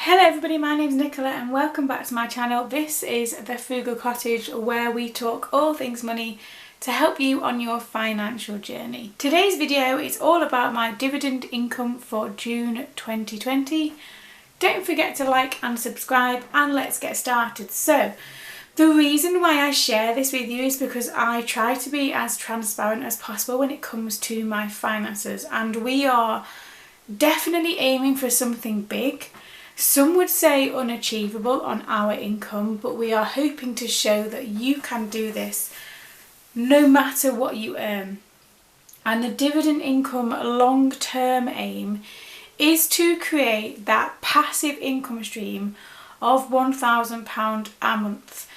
Hello everybody, my name's Nicola and welcome back to my channel. This is the Frugal Cottage, where we talk all things money to help you on your financial journey. Today's video is all about my dividend income for June 2020. Don't forget to like and subscribe, and let's get started. So the reason why I share this with you is because I try to be as transparent as possible when it comes to my finances, and we are definitely aiming for something big. Some would say unachievable on our income, but we are hoping to show that you can do this no matter what you earn. And the dividend income long-term aim is to create that passive income stream of £1,000 a month,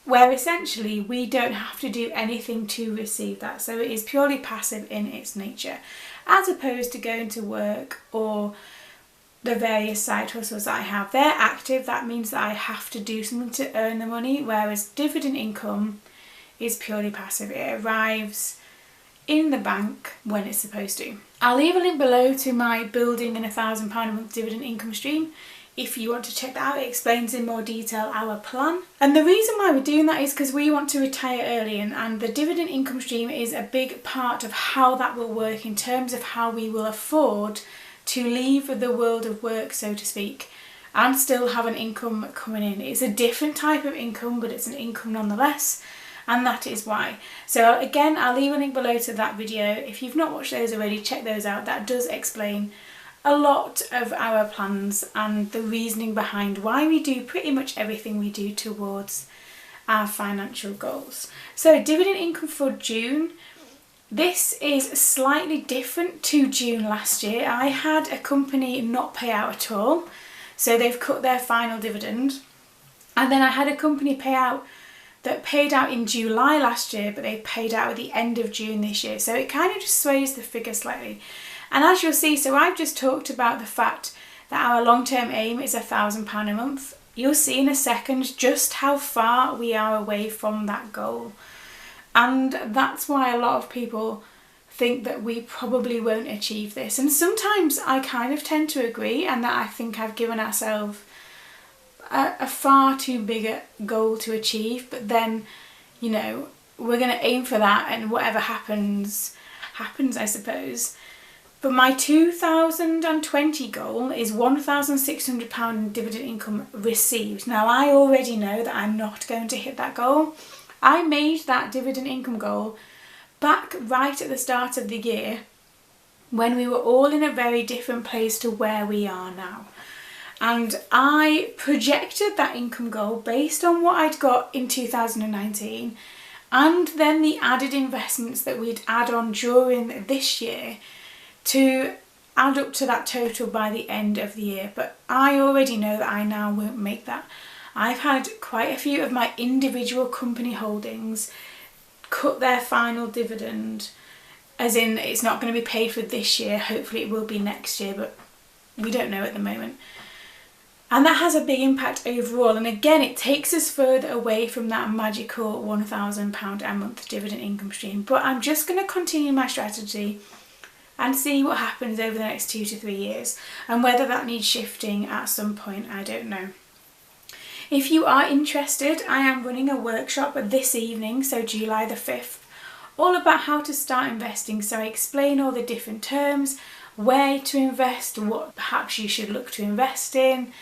where essentially we don't have to do anything to receive that. So it is purely passive in its nature, as opposed to going to work or the various side hustles that I have. They're active, that means that I have to do something to earn the money, whereas dividend income is purely passive. It arrives in the bank when it's supposed to. I'll leave a link below to my building an £1,000 a month dividend income stream if you want to check that out. It explains in more detail our plan. And the reason why we're doing that is because we want to retire early, and the dividend income stream is a big part of how that will work in terms of how we will afford to leave the world of work, so to speak, and still have an income coming in. It's a different type of income, but it's an income nonetheless, and that is why. So again, I'll leave a link below to that video. If you've not watched those already, check those out. That does explain a lot of our plans and the reasoning behind why we do pretty much everything we do towards our financial goals. So dividend income for June. This is slightly different to June last year. I had a company not pay out at all, so they've cut their final dividend. And then I had a company pay out that paid out in July last year, but they paid out at the end of June this year. So it kind of just sways the figure slightly. And as you'll see, so I've just talked about the fact that our long-term aim is £1,000 a month. You'll see in a second just how far we are away from that goal. And that's why a lot of people think that we probably won't achieve this. And sometimes I kind of tend to agree, and that I think I've given ourselves a far too big a goal to achieve. But then, you know, we're going to aim for that, and whatever happens, happens, I suppose. But my 2020 goal is £1,600 in dividend income received. Now, I already know that I'm not going to hit that goal. I made that dividend income goal back right at the start of the year, when we were all in a very different place to where we are now. And I projected that income goal based on what I'd got in 2019, and then the added investments that we'd add on during this year to add up to that total by the end of the year. But I already know that I now won't make that. I've had quite a few of my individual company holdings cut their final dividend, as in it's not going to be paid for this year. Hopefully it will be next year, but we don't know at the moment. And that has a big impact overall. And again, it takes us further away from that magical £1,000 a month dividend income stream. But I'm just going to continue my strategy and see what happens over the next 2 to 3 years. And whether that needs shifting at some point, I don't know. If you are interested, I am running a workshop this evening, so July the 5th, all about how to start investing. So I explain all the different terms, where to invest, what perhaps you should look to invest in,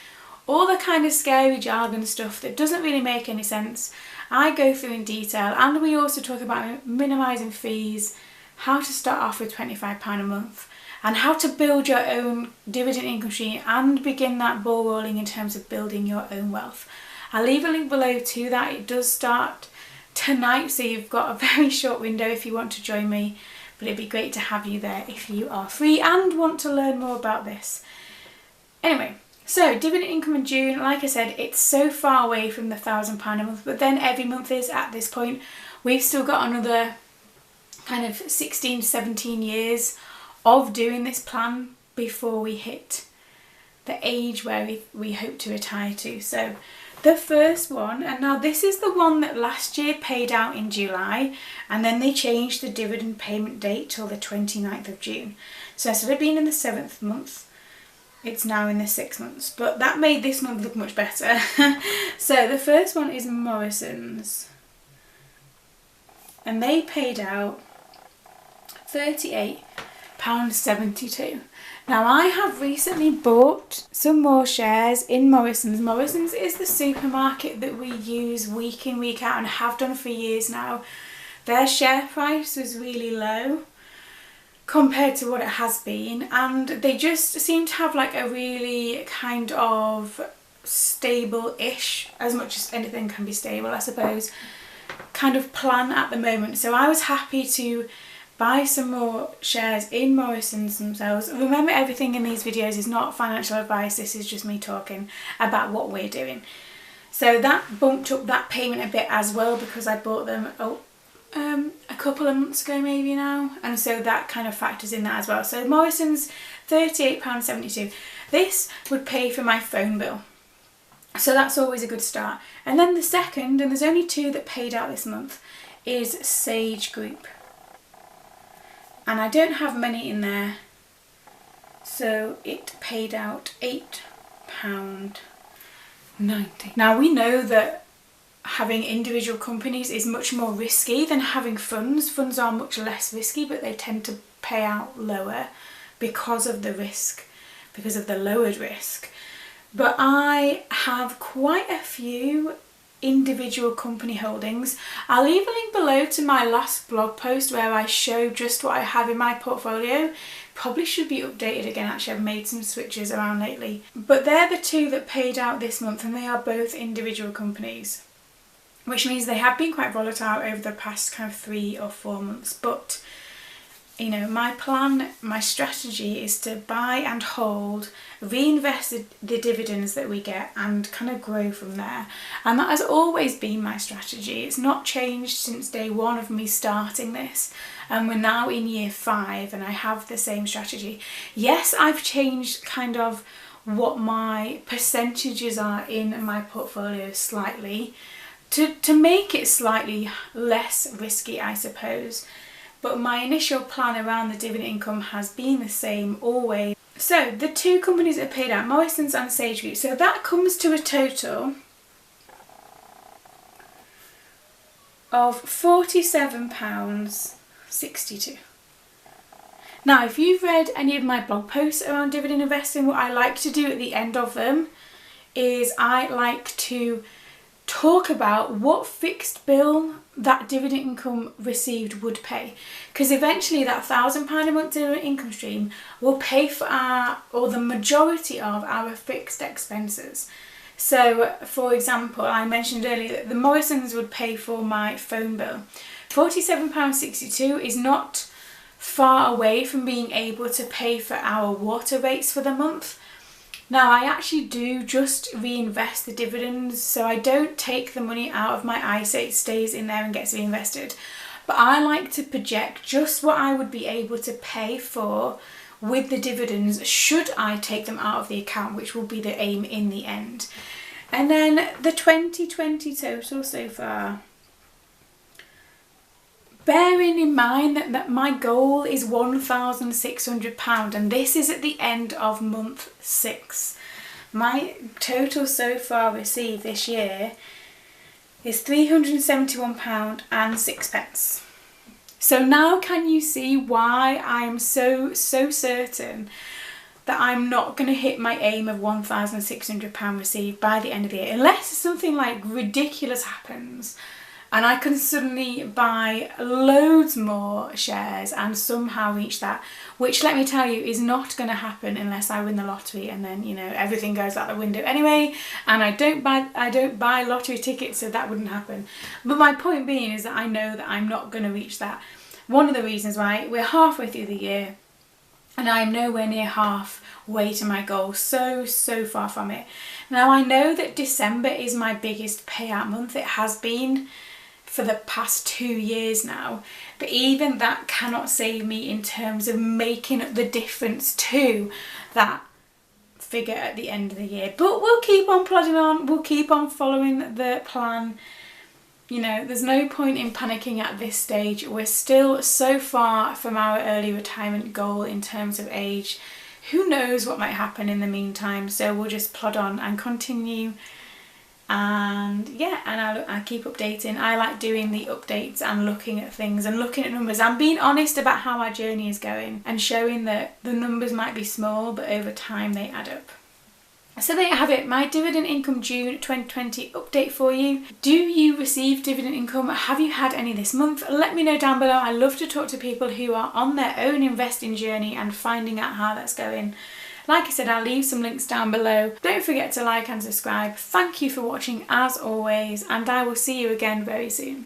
all the kind of scary jargon stuff that doesn't really make any sense. I go through in detail, and we also talk about minimising fees, how to start off with £25 a month, and how to build your own dividend income stream and begin that ball rolling in terms of building your own wealth. I'll leave a link below to that. It does start tonight, so you've got a very short window if you want to join me, but it'd be great to have you there if you are free and want to learn more about this. Anyway, so dividend income in June, like I said, it's so far away from the £1,000 a month, but then every month is at this point. We've still got another kind of 16, 17 years of doing this plan before we hit the age where we hope to retire to. So the first one, and now this is the one that last year paid out in July, and then they changed the dividend payment date till the 29th of June. So instead of being in the 7th month, it's now in the 6 months, but that made this month look much better. So the first one is Morrison's, and they paid out £38.72. Now I have recently bought some more shares in Morrison's. Morrison's is the supermarket that we use week in, week out, and have done for years now. Their share price was really low compared to what it has been, and they just seem to have like a really kind of stable-ish, as much as anything can be stable I suppose, kind of plan at the moment. So I was happy to buy some more shares in Morrison's themselves. Remember, everything in these videos is not financial advice, this is just me talking about what we're doing. So that bumped up that payment a bit as well, because I bought them a couple of months ago maybe now, and so that kind of factors in that as well. So Morrison's £38.72. This would pay for my phone bill, so that's always a good start. And then the second, and there's only two that paid out this month, is Sage Group, and I don't have many in there, so it paid out £8.90. Now we know that having individual companies is much more risky than having funds. Funds are much less risky, but they tend to pay out lower because of the risk, because of the lowered risk. But I have quite a few individual company holdings. I'll leave a link below to my last blog post where I show just what I have in my portfolio. Probably should be updated again, actually. I've made some switches around lately. But they're the two that paid out this month, and they are both individual companies, which means they have been quite volatile over the past kind of 3 or 4 months. But you know, my plan, my strategy is to buy and hold, reinvest the dividends that we get, and kind of grow from there. And that has always been my strategy. It's not changed since day one of me starting this, and we're now in year 5 and I have the same strategy. Yes, I've changed kind of what my percentages are in my portfolio slightly to make it slightly less risky, I suppose. But my initial plan around the dividend income has been the same always. So the two companies that paid out, Morrison's and Sage Group, so that comes to a total of £47.62. Now, if you've read any of my blog posts around dividend investing, what I like to do at the end of them is I like to talk about what fixed bill that dividend income received would pay, because eventually that £1,000 a month dividend income stream will pay for the majority of our fixed expenses. So for example, I mentioned earlier that the Morrison's would pay for my phone bill. £47.62 is not far away from being able to pay for our water rates for the month. Now, I actually do just reinvest the dividends, so I don't take the money out of my ISA, it stays in there and gets reinvested. But I like to project just what I would be able to pay for with the dividends should I take them out of the account, which will be the aim in the end. And then the 2020 total so far, bearing in mind that my goal is £1,600, and this is at the end of month 6. My total so far received this year is £371.06. So now can you see why I'm so certain that I'm not going to hit my aim of £1,600 received by the end of the year, unless something like ridiculous happens and I can suddenly buy loads more shares and somehow reach that, which, let me tell you, is not going to happen unless I win the lottery and then, you know, everything goes out the window anyway, and I don't buy lottery tickets, so that wouldn't happen. But my point being is that I know that I'm not going to reach that. One of the reasons why we're halfway through the year and I'm nowhere near halfway to my goal, so far from it. Now, I know that December is my biggest payout month. It has been for the past 2 years now, but even that cannot save me in terms of making up the difference to that figure at the end of the year. But we'll keep on plodding on, we'll keep on following the plan. You know, there's no point in panicking at this stage. We're still so far from our early retirement goal in terms of age. who knows what might happen in the meantime, so we'll just plod on and continue. And yeah, and I keep updating. I like doing the updates and looking at things and looking at numbers and being honest about how our journey is going and showing that the numbers might be small but over time they add up. So there you have it, my dividend income June 2020 update for you. Do you receive dividend income? Have you had any this month? Let me know down below. I love to talk to people who are on their own investing journey and finding out how that's going. Like I said, I'll leave some links down below. Don't forget to like and subscribe. Thank you for watching as always, and I will see you again very soon.